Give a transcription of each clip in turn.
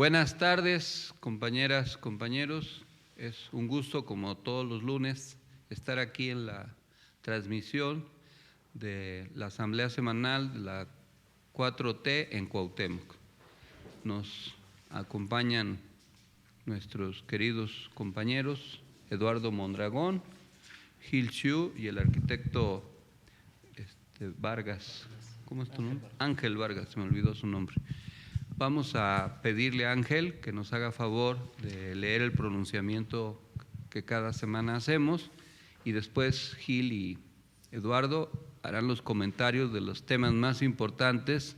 Buenas tardes, compañeras, compañeros. Es un gusto, como todos los lunes, estar aquí en la transmisión de la Asamblea Semanal de la 4T en Cuauhtémoc. Nos acompañan nuestros queridos compañeros Eduardo Mondragón, Gil Xiu y el arquitecto Vargas. ¿Cómo es tu nombre? Ángel Vargas, se me olvidó su nombre. Vamos a pedirle a Ángel que nos haga favor de leer el pronunciamiento que cada semana hacemos y después Gil y Eduardo harán los comentarios de los temas más importantes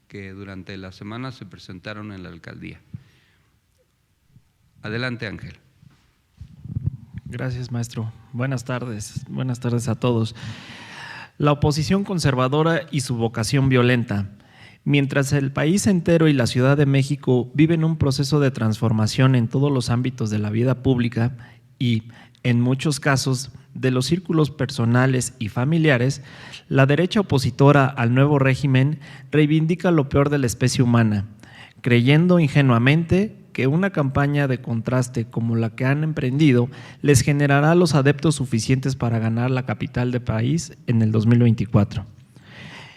que durante la semana se presentaron en la alcaldía. Adelante, Ángel. Gracias, maestro. Buenas tardes a todos. La oposición conservadora y su vocación violenta. Mientras el país entero y la Ciudad de México viven un proceso de transformación en todos los ámbitos de la vida pública y, en muchos casos, de los círculos personales y familiares, la derecha opositora al nuevo régimen reivindica lo peor de la especie humana, creyendo ingenuamente que una campaña de contraste como la que han emprendido les generará los adeptos suficientes para ganar la capital del país en el 2024.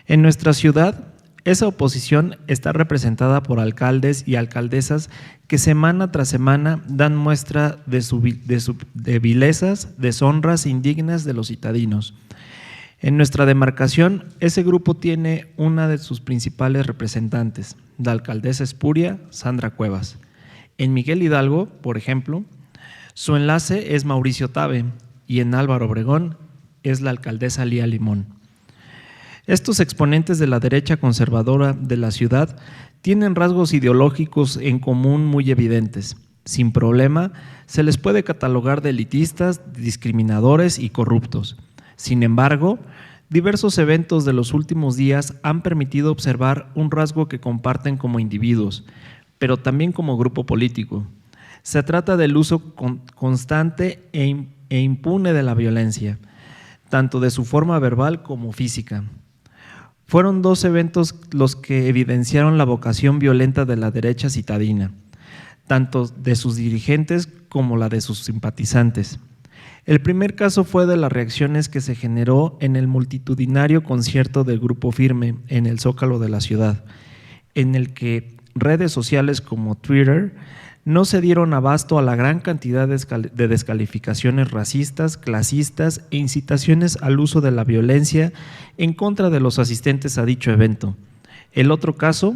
En nuestra ciudad, esa oposición está representada por alcaldes y alcaldesas que semana tras semana dan muestra de vilezas, deshonras indignas de los citadinos. En nuestra demarcación, ese grupo tiene una de sus principales representantes, la alcaldesa espuria Sandra Cuevas. En Miguel Hidalgo, por ejemplo, su enlace es Mauricio Tabe y en Álvaro Obregón es la alcaldesa Lía Limón. Estos exponentes de la derecha conservadora de la ciudad tienen rasgos ideológicos en común muy evidentes. Sin problema, se les puede catalogar de elitistas, discriminadores y corruptos. Sin embargo, diversos eventos de los últimos días han permitido observar un rasgo que comparten como individuos, pero también como grupo político. Se trata del uso constante e impune de la violencia, tanto de su forma verbal como física. Fueron dos eventos los que evidenciaron la vocación violenta de la derecha citadina, tanto de sus dirigentes como la de sus simpatizantes. El primer caso fue de las reacciones que se generó en el multitudinario concierto del Grupo Firme en el Zócalo de la ciudad, en el que redes sociales como Twitter no se dieron abasto a la gran cantidad de descalificaciones racistas, clasistas e incitaciones al uso de la violencia en contra de los asistentes a dicho evento. El otro caso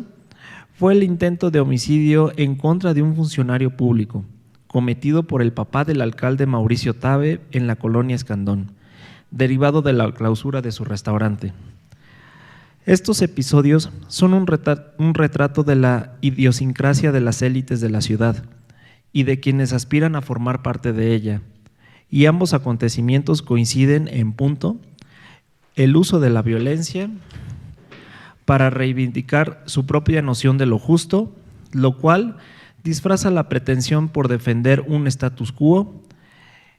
fue el intento de homicidio en contra de un funcionario público, cometido por el papá del alcalde Mauricio Tabe en la colonia Escandón, derivado de la clausura de su restaurante. Estos episodios son un retrato de la idiosincrasia de las élites de la ciudad y de quienes aspiran a formar parte de ella, y ambos acontecimientos coinciden en punto: el uso de la violencia para reivindicar su propia noción de lo justo, lo cual disfraza la pretensión por defender un status quo.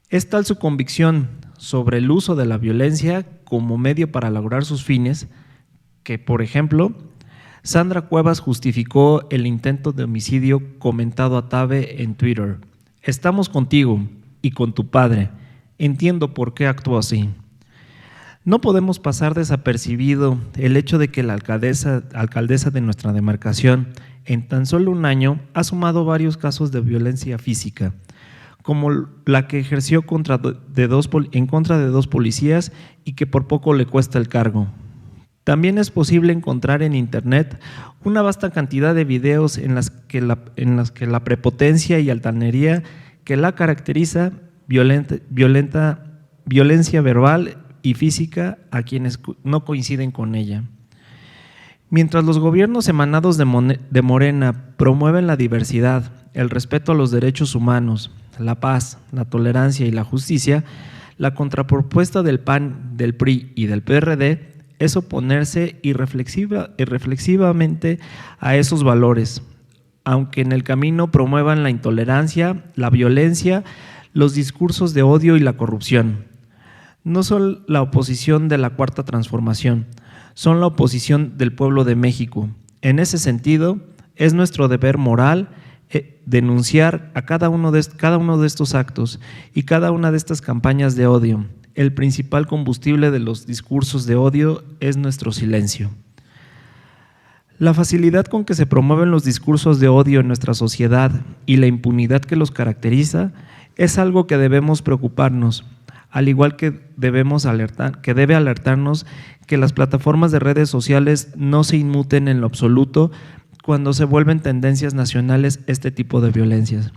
Es tal su convicción sobre el uso de la violencia como medio para lograr sus fines que, por ejemplo, Sandra Cuevas justificó el intento de homicidio comentado a Tabe en Twitter. Estamos contigo y con tu padre. Entiendo por qué actuó así. No podemos pasar desapercibido el hecho de que la alcaldesa de nuestra demarcación en tan solo un año ha sumado varios casos de violencia física, como la que ejerció en contra de dos policías y que por poco le cuesta el cargo. También es posible encontrar en Internet una vasta cantidad de videos en las que la prepotencia y altanería que la caracteriza, violencia verbal y física a quienes no coinciden con ella. Mientras los gobiernos emanados de Morena promueven la diversidad, el respeto a los derechos humanos, la paz, la tolerancia y la justicia, la contrapropuesta del PAN, del PRI y del PRD es oponerse irreflexivamente a esos valores, aunque en el camino promuevan la intolerancia, la violencia, los discursos de odio y la corrupción. No son la oposición de la Cuarta Transformación, son la oposición del pueblo de México. En ese sentido, es nuestro deber moral denunciar a cada uno de estos actos y cada una de estas campañas de odio. El principal combustible de los discursos de odio es nuestro silencio. La facilidad con que se promueven los discursos de odio en nuestra sociedad y la impunidad que los caracteriza es algo que debemos preocuparnos, al igual que debe alertarnos que las plataformas de redes sociales no se inmuten en lo absoluto cuando se vuelven tendencias nacionales este tipo de violencias.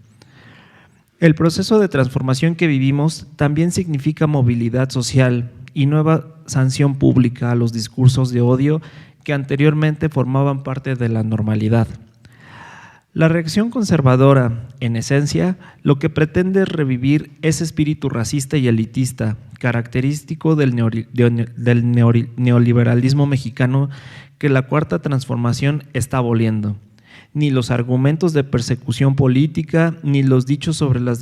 El proceso de transformación que vivimos también significa movilidad social y nueva sanción pública a los discursos de odio que anteriormente formaban parte de la normalidad. La reacción conservadora, en esencia, lo que pretende es revivir ese espíritu racista y elitista, característico del neoliberalismo mexicano que la Cuarta Transformación está aboliendo. Ni los argumentos de persecución política, ni los dichos sobre las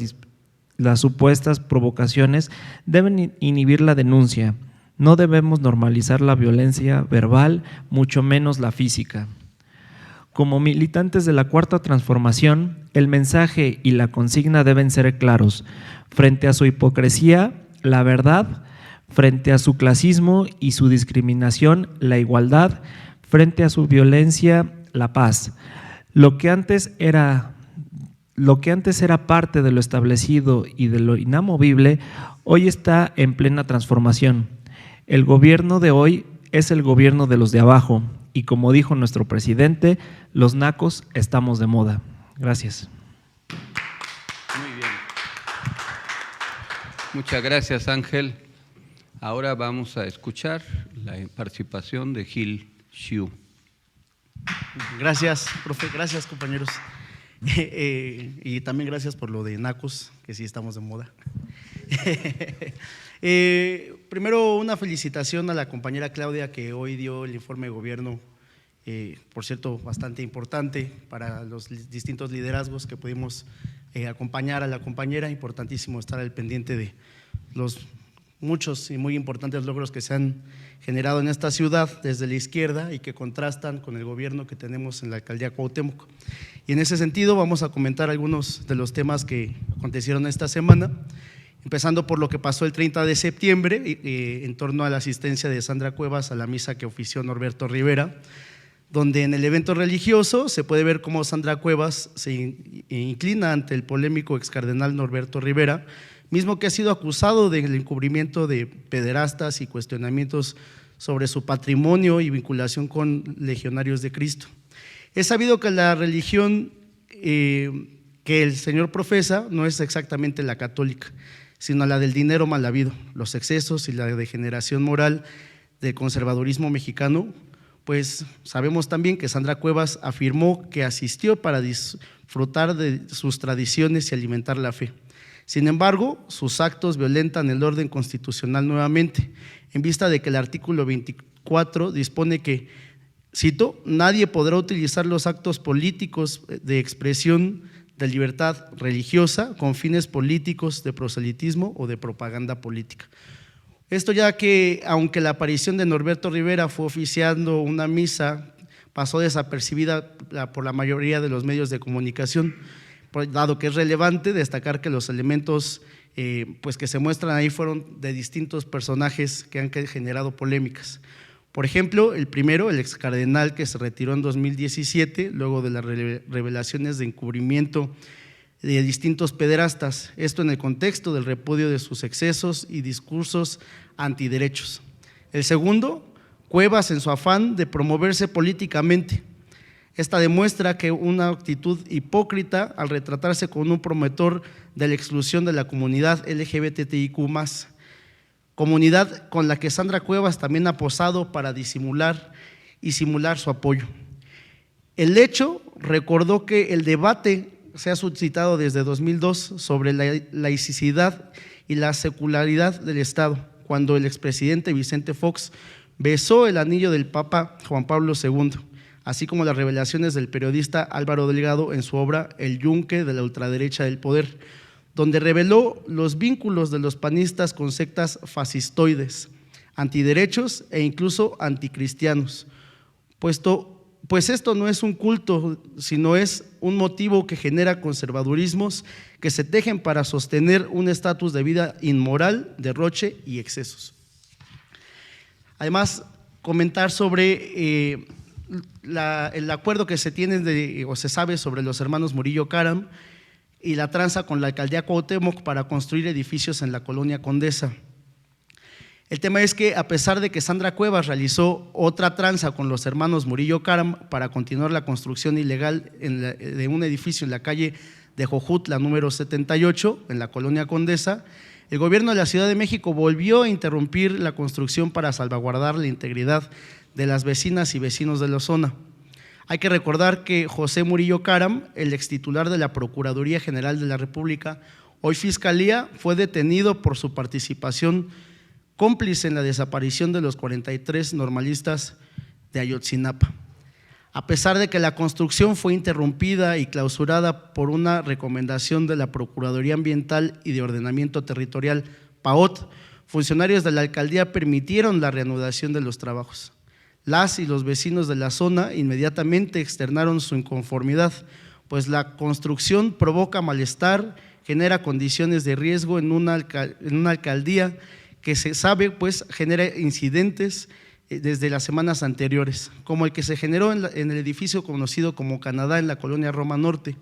supuestas provocaciones deben inhibir la denuncia. No debemos normalizar la violencia verbal, mucho menos la física. Como militantes de la Cuarta Transformación, el mensaje y la consigna deben ser claros. Frente a su hipocresía, la verdad; frente a su clasismo y su discriminación, la igualdad; frente a su violencia, la paz. Lo que antes era parte de lo establecido y de lo inamovible, hoy está en plena transformación. El gobierno de hoy es el gobierno de los de abajo y, como dijo nuestro presidente, los nacos estamos de moda. Gracias. Muy bien. Muchas gracias, Ángel. Ahora vamos a escuchar la participación de Gil Xiu. Gracias, profe, gracias, compañeros. Y también gracias por lo de nacos, que sí estamos de moda. Primero, una felicitación a la compañera Claudia, que hoy dio el informe de gobierno, por cierto, bastante importante para los distintos liderazgos que pudimos acompañar a la compañera. Importantísimo estar al pendiente de los muchos y muy importantes logros que se han generado en esta ciudad desde la izquierda y que contrastan con el gobierno que tenemos en la alcaldía Cuauhtémoc. Y en ese sentido vamos a comentar algunos de los temas que acontecieron esta semana, empezando por lo que pasó el 30 de septiembre en torno a la asistencia de Sandra Cuevas a la misa que ofició Norberto Rivera, donde en el evento religioso se puede ver cómo Sandra Cuevas se inclina ante el polémico excardenal Norberto Rivera, mismo que ha sido acusado del encubrimiento de pederastas y cuestionamientos sobre su patrimonio y vinculación con legionarios de Cristo. Es sabido que la religión que el señor profesa no es exactamente la católica, sino la del dinero mal habido, los excesos y la degeneración moral del conservadurismo mexicano. Pues sabemos también que Sandra Cuevas afirmó que asistió para disfrutar de sus tradiciones y alimentar la fe. Sin embargo, sus actos violentan el orden constitucional nuevamente, en vista de que el artículo 24 dispone que, cito, nadie podrá utilizar los actos políticos de expresión de libertad religiosa con fines políticos, de proselitismo o de propaganda política. Esto ya que, aunque la aparición de Norberto Rivera fue oficiando una misa, pasó desapercibida por la mayoría de los medios de comunicación, dado que es relevante destacar que los elementos pues que se muestran ahí fueron de distintos personajes que han generado polémicas. Por ejemplo, el primero, el excardenal que se retiró en 2017, luego de las revelaciones de encubrimiento de distintos pederastas, esto en el contexto del repudio de sus excesos y discursos antiderechos. El segundo, Cuevas en su afán de promoverse políticamente. Esta demuestra que una actitud hipócrita al retratarse como un promotor de la exclusión de la comunidad LGBTIQ+, comunidad con la que Sandra Cuevas también ha posado para disimular y simular su apoyo. El hecho recordó que el debate se ha suscitado desde 2002 sobre la laicidad y la secularidad del Estado, cuando el expresidente Vicente Fox besó el anillo del Papa Juan Pablo II, así como las revelaciones del periodista Álvaro Delgado en su obra El yunque de la ultraderecha del poder, donde reveló los vínculos de los panistas con sectas fascistoides, antiderechos e incluso anticristianos, puesto pues esto no es un culto, sino es un motivo que genera conservadurismos que se tejen para sostener un estatus de vida inmoral, derroche y excesos. Además, comentar sobre el acuerdo que se tiene o se sabe sobre los hermanos Murillo Karam y la tranza con la alcaldía Cuauhtémoc para construir edificios en la colonia Condesa. El tema es que, a pesar de que Sandra Cuevas realizó otra tranza con los hermanos Murillo Karam para continuar la construcción ilegal de un edificio en la calle de Jojutla número 78, en la colonia Condesa, el gobierno de la Ciudad de México volvió a interrumpir la construcción para salvaguardar la integridad de las vecinas y vecinos de la zona. Hay que recordar que José Murillo Karam, el extitular de la Procuraduría General de la República, hoy Fiscalía, fue detenido por su participación cómplice en la desaparición de los 43 normalistas de Ayotzinapa. A pesar de que la construcción fue interrumpida y clausurada por una recomendación de la Procuraduría Ambiental y de Ordenamiento Territorial, PAOT, funcionarios de la alcaldía permitieron la reanudación de los trabajos. Las y los vecinos de la zona inmediatamente externaron su inconformidad, pues la construcción provoca malestar, genera condiciones de riesgo en una alcaldía que se sabe pues genera incidentes desde las semanas anteriores, como el que se generó en el edificio conocido como Canadá en la colonia Roma Norte,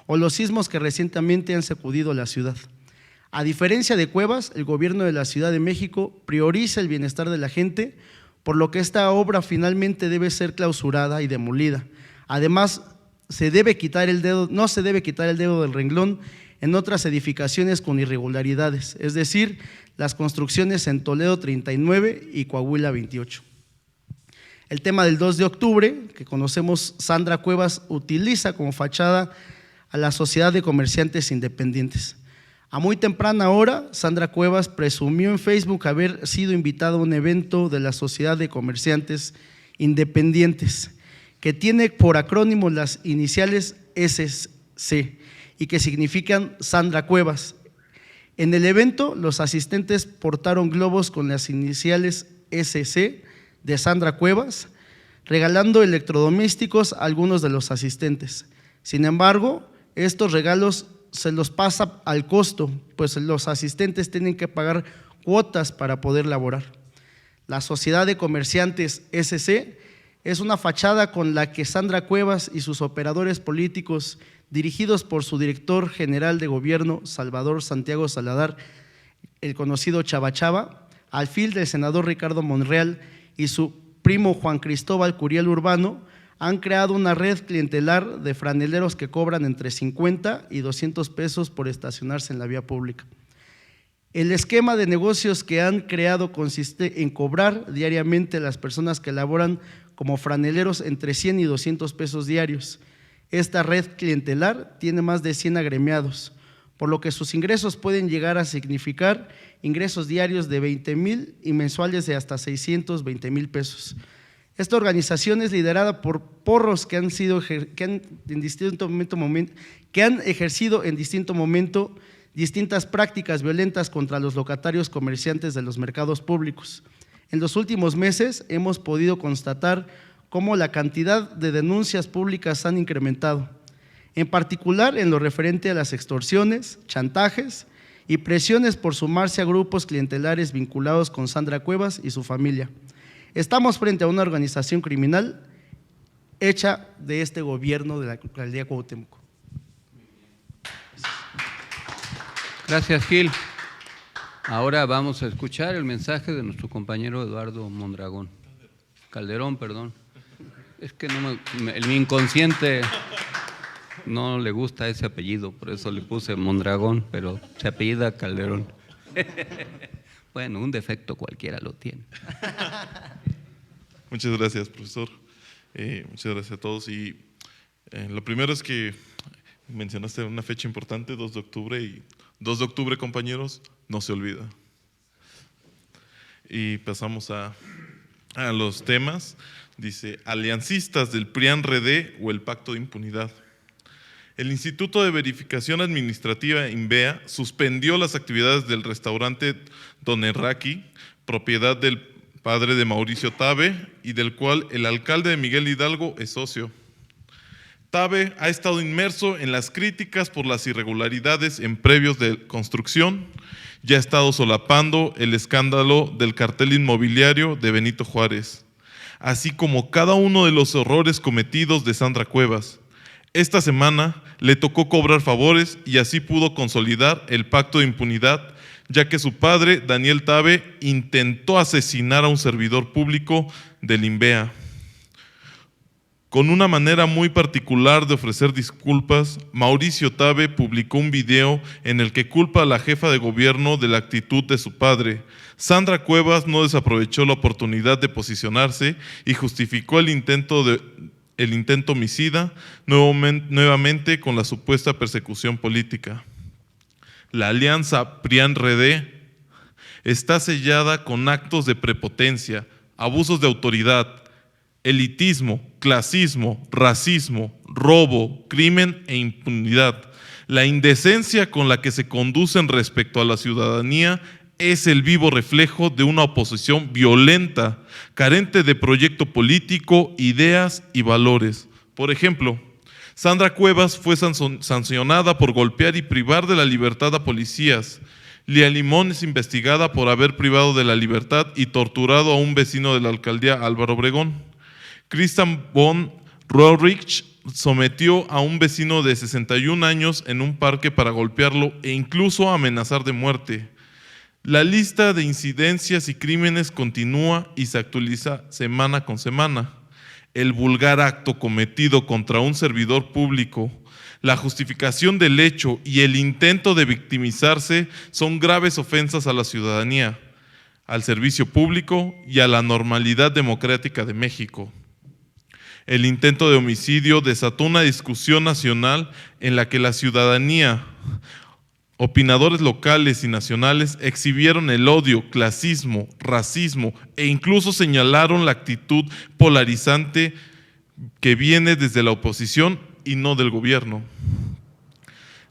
o los sismos que recientemente han sacudido la ciudad. A diferencia de Cuevas, el gobierno de la Ciudad de México prioriza el bienestar de la gente, por lo que esta obra finalmente debe ser clausurada y demolida. Además, no se debe quitar el dedo del renglón en otras edificaciones con irregularidades, es decir, las construcciones en Toledo 39 y Coahuila 28. El tema del 2 de octubre, que conocemos, Sandra Cuevas utiliza como fachada a la Sociedad de Comerciantes Independientes. A muy temprana hora, Sandra Cuevas presumió en Facebook haber sido invitada a un evento de la Sociedad de Comerciantes Independientes, que tiene por acrónimo las iniciales SC y que significan Sandra Cuevas. En el evento, los asistentes portaron globos con las iniciales SC de Sandra Cuevas, regalando electrodomésticos a algunos de los asistentes. Sin embargo, estos regalos se los pasa al costo, pues los asistentes tienen que pagar cuotas para poder laborar. La Sociedad de Comerciantes SC es una fachada con la que Sandra Cuevas y sus operadores políticos, dirigidos por su director general de gobierno, Salvador Santiago Saladar, el conocido Chava Chava, al fil del senador Ricardo Monreal y su primo Juan Cristóbal Curiel Urbano, han creado una red clientelar de franeleros que cobran entre 50 y 200 pesos por estacionarse en la vía pública. El esquema de negocios que han creado consiste en cobrar diariamente a las personas que laboran como franeleros entre 100 y 200 pesos diarios. Esta red clientelar tiene más de 100 agremiados, por lo que sus ingresos pueden llegar a significar ingresos diarios de 20,000 y mensuales de hasta 620,000 pesos. Esta organización es liderada por porros que han ejercido en distinto momento distintas prácticas violentas contra los locatarios comerciantes de los mercados públicos. En los últimos meses hemos podido constatar cómo la cantidad de denuncias públicas han incrementado, en particular en lo referente a las extorsiones, chantajes y presiones por sumarse a grupos clientelares vinculados con Sandra Cuevas y su familia. Estamos frente a una organización criminal hecha de este gobierno de la alcaldía Cuauhtémoc. Gracias, Gil. Ahora vamos a escuchar el mensaje de nuestro compañero Eduardo Calderón, perdón. Es que mi inconsciente no le gusta ese apellido, por eso le puse Mondragón, pero se apellida Calderón. Bueno, un defecto cualquiera lo tiene. Muchas gracias, profesor. Muchas gracias a todos. Y lo primero es que mencionaste una fecha importante, 2 de octubre, y 2 de octubre, compañeros, no se olvida. Y pasamos a los temas. Dice, aliancistas del PRIAN-RD o el Pacto de Impunidad. El Instituto de Verificación Administrativa, INVEA, suspendió las actividades del restaurante Don Erraqui, propiedad del padre de Mauricio Tabe, y del cual el alcalde de Miguel Hidalgo es socio. Tabe ha estado inmerso en las críticas por las irregularidades en previos de construcción y ha estado solapando el escándalo del cartel inmobiliario de Benito Juárez, así como cada uno de los horrores cometidos de Sandra Cuevas. Esta semana le tocó cobrar favores y así pudo consolidar el pacto de impunidad, ya que su padre, Daniel Tabe, intentó asesinar a un servidor público del INVEA. Con una manera muy particular de ofrecer disculpas, Mauricio Tabe publicó un video en el que culpa a la jefa de gobierno de la actitud de su padre. Sandra Cuevas no desaprovechó la oportunidad de posicionarse y justificó el intento homicida nuevamente con la supuesta persecución política. La alianza PRIAN-RD está sellada con actos de prepotencia, abusos de autoridad, elitismo, clasismo, racismo, robo, crimen e impunidad. La indecencia con la que se conducen respecto a la ciudadanía es el vivo reflejo de una oposición violenta, carente de proyecto político, ideas y valores. Por ejemplo, Sandra Cuevas fue sancionada por golpear y privar de la libertad a policías. Lía Limón es investigada por haber privado de la libertad y torturado a un vecino de la alcaldía Álvaro Obregón. Christian von Roerich sometió a un vecino de 61 años en un parque para golpearlo e incluso amenazar de muerte. La lista de incidencias y crímenes continúa y se actualiza semana con semana. El vulgar acto cometido contra un servidor público, la justificación del hecho y el intento de victimizarse son graves ofensas a la ciudadanía, al servicio público y a la normalidad democrática de México. El intento de homicidio desató una discusión nacional en la que la ciudadanía, opinadores locales y nacionales exhibieron el odio, clasismo, racismo e incluso señalaron la actitud polarizante que viene desde la oposición y no del gobierno.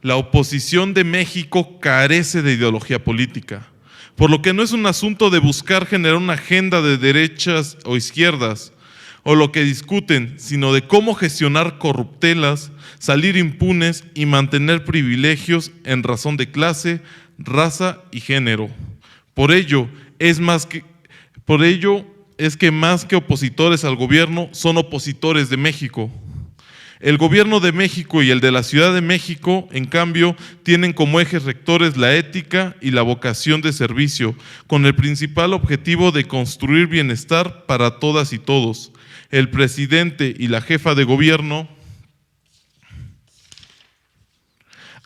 La oposición de México carece de ideología política, por lo que no es un asunto de buscar generar una agenda de derechas o izquierdas, o lo que discuten, sino de cómo gestionar corruptelas, salir impunes y mantener privilegios en razón de clase, raza y género. Por ello es que más que opositores al gobierno, son opositores de México. El gobierno de México y el de la Ciudad de México, en cambio, tienen como ejes rectores la ética y la vocación de servicio, con el principal objetivo de construir bienestar para todas y todos. El presidente y la jefa de gobierno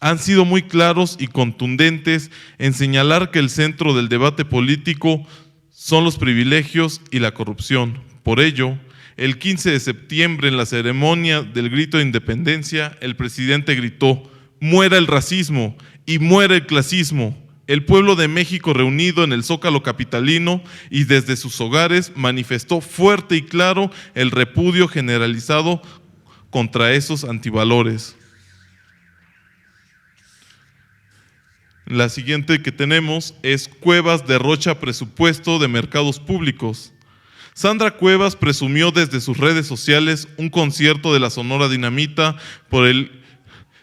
han sido muy claros y contundentes en señalar que el centro del debate político son los privilegios y la corrupción. Por ello, el 15 de septiembre, en la ceremonia del grito de independencia, el presidente gritó: «Muera el racismo y muera el clasismo». El pueblo de México, reunido en el Zócalo capitalino y desde sus hogares, manifestó fuerte y claro el repudio generalizado contra esos antivalores. La siguiente que tenemos es: Cuevas derrocha presupuesto de mercados públicos. Sandra Cuevas presumió desde sus redes sociales un concierto de la Sonora Dinamita por el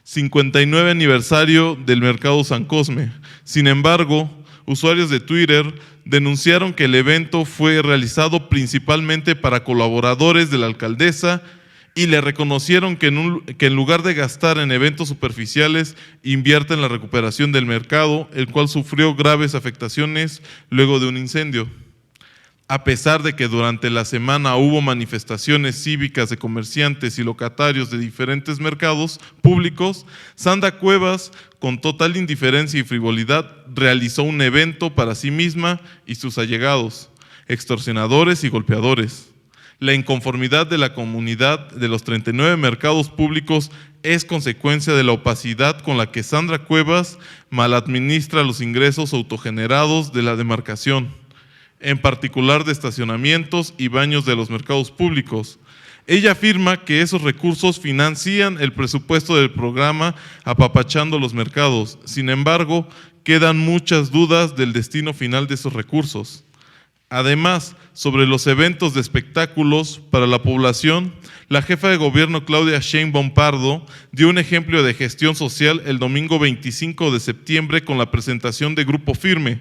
59 aniversario del Mercado San Cosme. Sin embargo, usuarios de Twitter denunciaron que el evento fue realizado principalmente para colaboradores de la alcaldesa y le reconocieron que en lugar de gastar en eventos superficiales, invierte en la recuperación del mercado, el cual sufrió graves afectaciones luego de un incendio. A pesar de que durante la semana hubo manifestaciones cívicas de comerciantes y locatarios de diferentes mercados públicos, Sandra Cuevas, con total indiferencia y frivolidad, realizó un evento para sí misma y sus allegados, extorsionadores y golpeadores. La inconformidad de la comunidad de los 39 mercados públicos es consecuencia de la opacidad con la que Sandra Cuevas maladministra los ingresos autogenerados de la demarcación, en particular de estacionamientos y baños de los mercados públicos. Ella afirma que esos recursos financian el presupuesto del programa Apapachando los Mercados. Sin embargo, quedan muchas dudas del destino final de esos recursos. Además, sobre los eventos de espectáculos para la población, la jefa de gobierno Claudia Sheinbaum Pardo dio un ejemplo de gestión social el domingo 25 de septiembre con la presentación de Grupo Firme,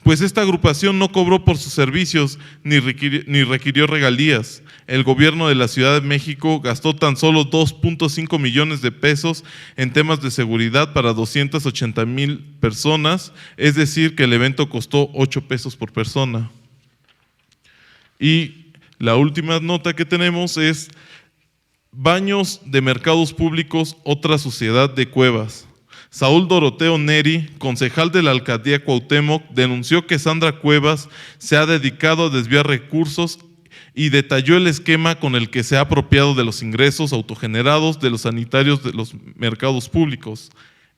pues esta agrupación no cobró por sus servicios ni requirió regalías. El gobierno de la Ciudad de México gastó tan solo 2.5 millones de pesos en temas de seguridad para 280,000 personas, es decir, que el evento costó 8 pesos por persona. Y la última nota que tenemos es baños de mercados públicos, otra suciedad de cuevas. Saúl Doroteo Neri, concejal de la alcaldía Cuauhtémoc, denunció que Sandra Cuevas se ha dedicado a desviar recursos y detalló el esquema con el que se ha apropiado de los ingresos autogenerados de los sanitarios de los mercados públicos.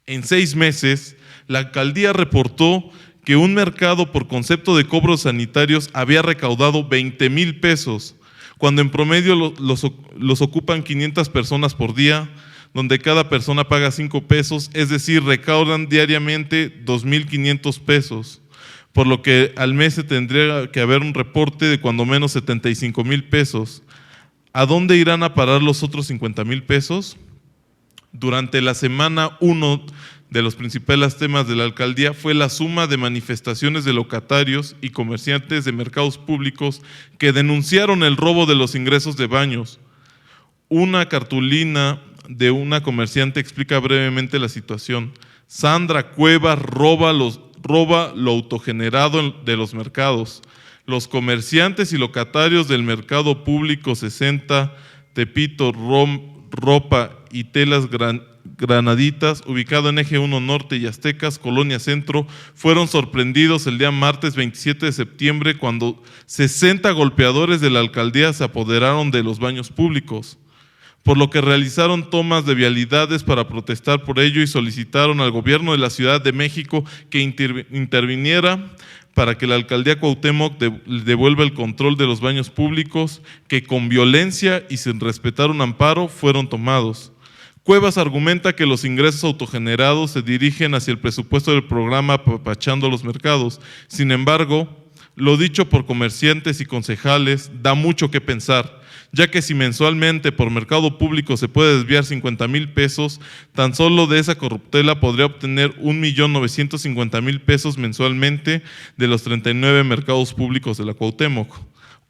En 6 meses, la alcaldía reportó que un mercado por concepto de cobros sanitarios había recaudado 20,000 pesos, cuando en promedio los ocupan 500 personas por día, donde cada persona paga 5 pesos, es decir, recaudan diariamente 2,500 pesos, por lo que al mes se tendría que haber un reporte de cuando menos 75,000 pesos. ¿A dónde irán a parar los otros 50,000 pesos? Durante la semana 1 de los principales temas de la alcaldía fue la suma de manifestaciones de locatarios y comerciantes de mercados públicos que denunciaron el robo de los ingresos de baños. Una cartulina de una comerciante explica brevemente la situación. Sandra Cuevas roba lo autogenerado de los mercados. Los comerciantes y locatarios del mercado público 60, Tepito, Ropa y Telas Granaditas, ubicado en Eje 1 Norte y Aztecas, Colonia Centro, fueron sorprendidos el día martes 27 de septiembre cuando 60 golpeadores de la alcaldía se apoderaron de los baños públicos, por lo que realizaron tomas de vialidades para protestar por ello y solicitaron al gobierno de la Ciudad de México que interviniera para que la alcaldía Cuauhtémoc devuelva el control de los baños públicos que con violencia y sin respetar un amparo fueron tomados. Cuevas argumenta que los ingresos autogenerados se dirigen hacia el presupuesto del programa Apapachando los Mercados. Sin embargo, lo dicho por comerciantes y concejales da mucho que pensar, ya que si mensualmente por mercado público se puede desviar 50,000 pesos, tan solo de esa corruptela podría obtener 1,950,000 pesos mensualmente de los 39 mercados públicos de la Cuauhtémoc.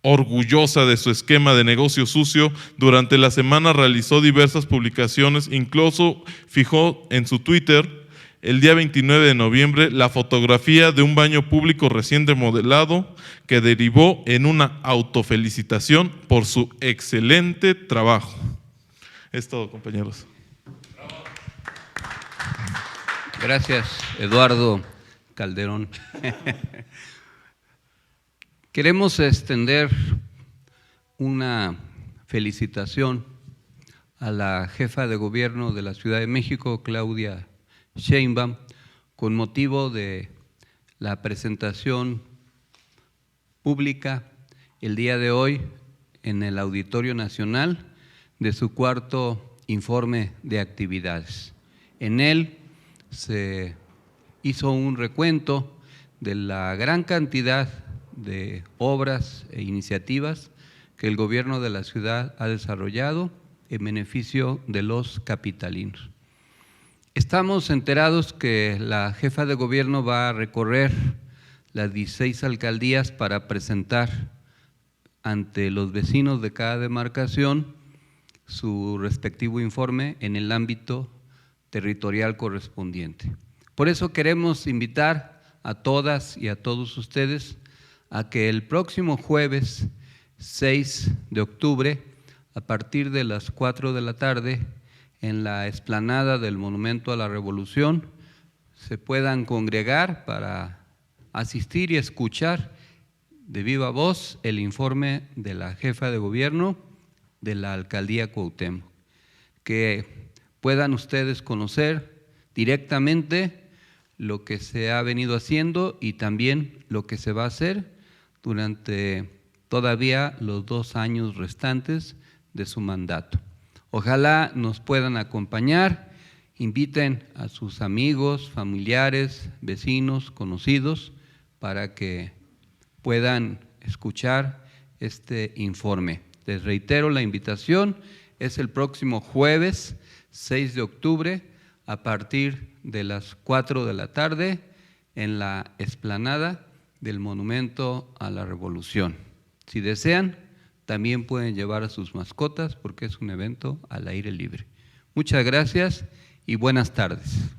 Orgullosa de su esquema de negocio sucio, durante la semana realizó diversas publicaciones, incluso fijó en su Twitter el día 29 de noviembre la fotografía de un baño público recién remodelado que derivó en una autofelicitación por su excelente trabajo. Es todo, compañeros. Gracias, Eduardo Calderón. Queremos extender una felicitación a la jefa de gobierno de la Ciudad de México, Claudia Sheinbaum, con motivo de la presentación pública el día de hoy en el Auditorio Nacional de su 4º informe de actividades. En él se hizo un recuento de la gran cantidad de obras e iniciativas que el gobierno de la ciudad ha desarrollado en beneficio de los capitalinos. Estamos enterados que la jefa de gobierno va a recorrer las 16 alcaldías para presentar ante los vecinos de cada demarcación su respectivo informe en el ámbito territorial correspondiente. Por eso queremos invitar a todas y a todos ustedes a que el próximo jueves 6 de octubre, a partir de las 4 de la tarde, en la explanada del Monumento a la Revolución, se puedan congregar para asistir y escuchar de viva voz el informe de la jefa de gobierno de la Alcaldía Cuauhtémoc, que puedan ustedes conocer directamente lo que se ha venido haciendo y también lo que se va a hacer durante todavía los 2 años restantes de su mandato. Ojalá nos puedan acompañar, inviten a sus amigos, familiares, vecinos, conocidos, para que puedan escuchar este informe. Les reitero la invitación, es el próximo jueves 6 de octubre a partir de las 4 de la tarde en la explanada del Monumento a la Revolución. Si desean, también pueden llevar a sus mascotas porque es un evento al aire libre. Muchas gracias y buenas tardes.